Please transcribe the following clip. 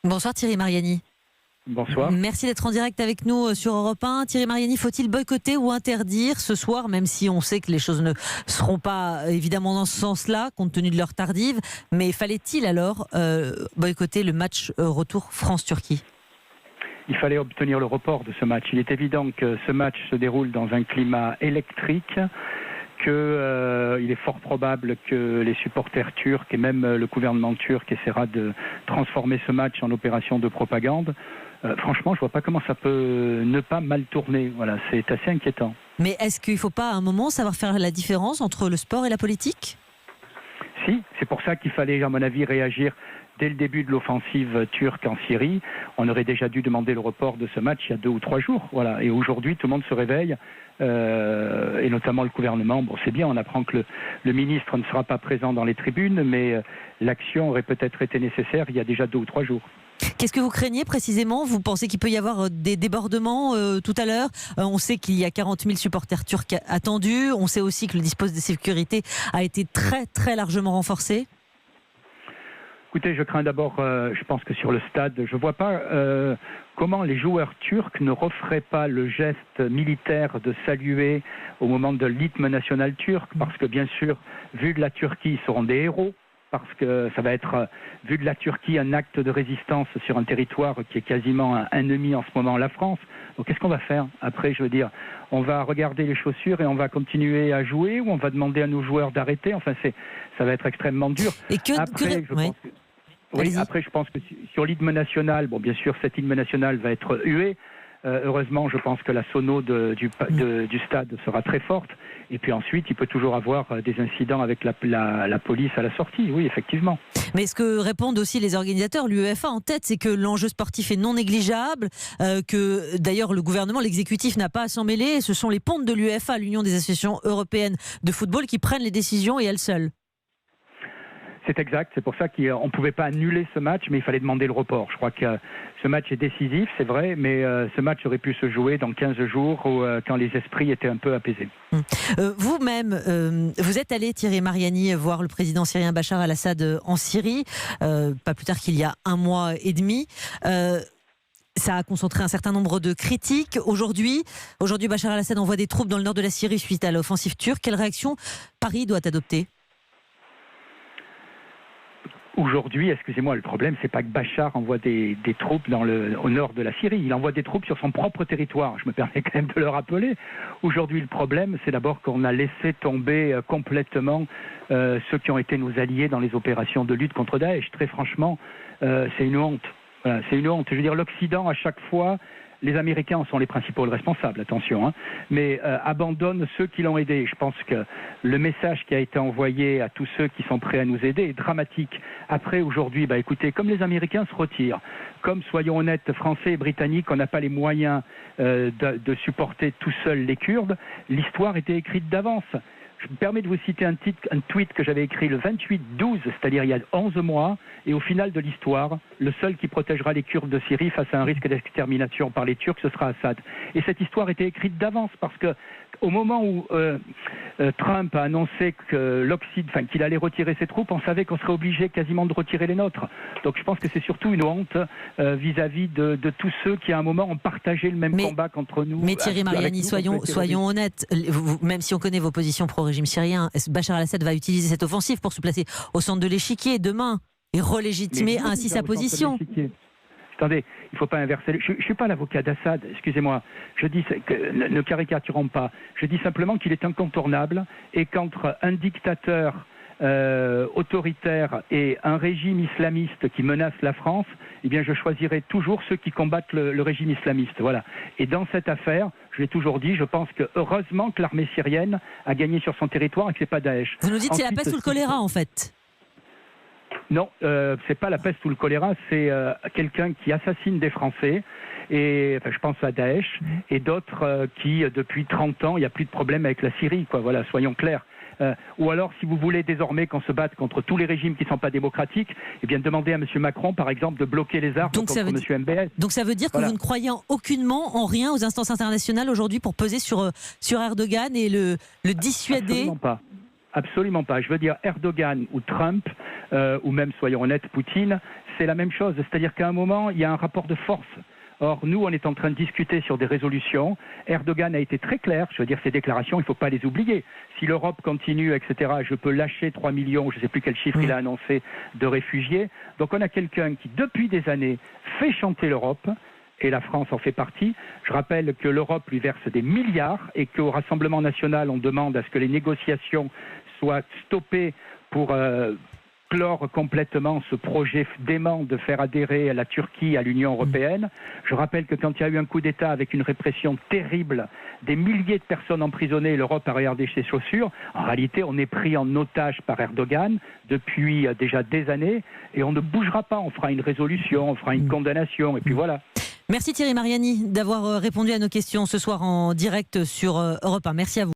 Bonsoir Thierry Mariani. Bonsoir. Merci d'être en direct avec nous sur Europe 1. Thierry Mariani, faut-il boycotter ou interdire ce soir, même si on sait que les choses ne seront pas évidemment dans ce sens-là, compte tenu de l'heure tardive, mais fallait-il alors boycotter le match retour France-Turquie ? Il fallait obtenir le report de ce match. Il est évident que ce match se déroule dans un climat électrique, qu'il est fort probable que les supporters turcs et même le gouvernement turc essaiera de transformer ce match en opération de propagande. Franchement, je ne vois pas comment ça peut ne pas mal tourner. Voilà, c'est assez inquiétant. Mais est-ce qu'il ne faut pas à un moment savoir faire la différence entre le sport et la politique ? Si, c'est pour ça qu'il fallait, à mon avis, réagir dès le début de l'offensive turque en Syrie. On aurait déjà dû demander le report de ce match il y a 2 ou 3 jours. Voilà. Et aujourd'hui, tout le monde se réveille, et notamment le gouvernement. Bon, c'est bien, on apprend que le ministre ne sera pas présent dans les tribunes, mais l'action aurait peut-être été nécessaire il y a déjà 2 ou 3 jours. Qu'est-ce que vous craignez précisément ? Vous pensez qu'il peut y avoir des débordements tout à l'heure ? On sait qu'il y a 40 000 supporters turcs attendus. On sait aussi que le dispositif de sécurité a été très très largement renforcé. Écoutez, je crains d'abord, je pense que sur le stade, je ne vois pas comment les joueurs turcs ne referaient pas le geste militaire de saluer au moment de l'hymne national turc, parce que bien sûr, vu de la Turquie, ils seront des héros, parce que ça va être, vu de la Turquie, un acte de résistance sur un territoire qui est quasiment un ennemi en ce moment, la France. Donc qu'est-ce qu'on va faire après ? Je veux dire, on va regarder les chaussures et on va continuer à jouer, ou on va demander à nos joueurs d'arrêter ? Enfin, ça va être extrêmement dur. Et Après, je pense que sur l'hymne national, bon, bien sûr, cet hymne national va être hué. Heureusement, je pense que la sono du stade sera très forte. Et puis ensuite, il peut toujours avoir des incidents avec la police à la sortie. Oui, effectivement. Mais ce que répondent aussi les organisateurs, l'UEFA en tête, c'est que l'enjeu sportif est non négligeable, que d'ailleurs le gouvernement, l'exécutif n'a pas à s'en mêler. Ce sont les pontes de l'UEFA, l'Union des associations européennes de football, qui prennent les décisions et elles seules. C'est exact, c'est pour ça qu'on ne pouvait pas annuler ce match, mais il fallait demander le report. Je crois que ce match est décisif, c'est vrai, mais ce match aurait pu se jouer dans 15 jours quand les esprits étaient un peu apaisés. Vous-même, vous êtes allé, Thierry Mariani, voir le président syrien Bachar al-Assad en Syrie, pas plus tard qu'il y a 1 mois et demi. Ça a concentré un certain nombre de critiques. Aujourd'hui, Bachar al-Assad envoie des troupes dans le nord de la Syrie suite à l'offensive turque. Quelle réaction Paris doit adopter ? Aujourd'hui, excusez-moi, le problème, c'est pas que Bachar envoie des troupes au nord de la Syrie. Il envoie des troupes sur son propre territoire. Je me permets quand même de le rappeler. Aujourd'hui, le problème, c'est d'abord qu'on a laissé tomber complètement ceux qui ont été nos alliés dans les opérations de lutte contre Daesh. Très franchement, c'est une honte. Voilà, c'est une honte. Je veux dire, l'Occident, à chaque fois, les Américains en sont les principaux responsables, attention, mais abandonnent ceux qui l'ont aidé. Je pense que le message qui a été envoyé à tous ceux qui sont prêts à nous aider est dramatique. Après, aujourd'hui, écoutez, comme les Américains se retirent, comme, soyons honnêtes, Français et Britanniques, on n'a pas les moyens de supporter tout seuls les Kurdes, l'histoire était écrite d'avance. Je me permets de vous citer un tweet que j'avais écrit le 28-12, c'est-à-dire il y a 11 mois, et au final de l'histoire, le seul qui protégera les Kurdes de Syrie face à un risque d'extermination par les Turcs, ce sera Assad. Et cette histoire était écrite d'avance, parce que au moment où Trump a annoncé que qu'il allait retirer ses troupes, on savait qu'on serait obligé quasiment de retirer les nôtres. Donc je pense que c'est surtout une honte vis-à-vis de tous ceux qui à un moment ont partagé le même combat contre nous. Mais Thierry Mariani, soyons honnêtes, même si on connaît vos positions pro-régime syrien, Bachar al-Assad va utiliser cette offensive pour se placer au centre de l'échiquier demain et relégitimer ainsi sa position. Attendez, il ne faut pas inverser. Je ne suis pas l'avocat d'Assad, excusez-moi. Je dis ne caricaturons pas. Je dis simplement qu'il est incontournable et qu'entre un dictateur autoritaire et un régime islamiste qui menace la France, eh bien je choisirai toujours ceux qui combattent le régime islamiste. Voilà. Et dans cette affaire, je l'ai toujours dit, je pense que heureusement que l'armée syrienne a gagné sur son territoire et que ce n'est pas Daesh. Vous nous dites que c'est la peste ou le choléra en fait ? Non, c'est pas la peste ou le choléra, c'est quelqu'un qui assassine des Français, et je pense à Daesh, et d'autres qui, depuis 30 ans, il n'y a plus de problème avec la Syrie, quoi. Voilà, soyons clairs. Ou alors, si vous voulez désormais qu'on se batte contre tous les régimes qui ne sont pas démocratiques, eh bien demandez à M. Macron, par exemple, de bloquer les armes contre M. MBS. Donc ça veut dire que vous ne croyez aucunement en rien aux instances internationales aujourd'hui pour peser sur Erdogan et le dissuader ? Absolument pas. Absolument pas. Je veux dire, Erdogan ou Trump, ou même, soyons honnêtes, Poutine, c'est la même chose. C'est-à-dire qu'à un moment, il y a un rapport de force. Or, nous, on est en train de discuter sur des résolutions. Erdogan a été très clair. Je veux dire, ces déclarations, il ne faut pas les oublier. Si l'Europe continue, etc., je peux lâcher 3 millions, je ne sais plus quel chiffre il a annoncé, de réfugiés. Donc, on a quelqu'un qui, depuis des années, fait chanter l'Europe. Et la France en fait partie. Je rappelle que l'Europe lui verse des milliards et qu'au Rassemblement national, on demande à ce que les négociations soient stoppées pour clore complètement ce projet dément de faire adhérer la Turquie à l'Union européenne. Je rappelle que quand il y a eu un coup d'État avec une répression terrible, des milliers de personnes emprisonnées, l'Europe a regardé ses chaussures. En réalité, on est pris en otage par Erdogan depuis déjà des années et on ne bougera pas. On fera une résolution, on fera une condamnation et puis voilà. Merci Thierry Mariani d'avoir répondu à nos questions ce soir en direct sur Europe 1. Merci à vous.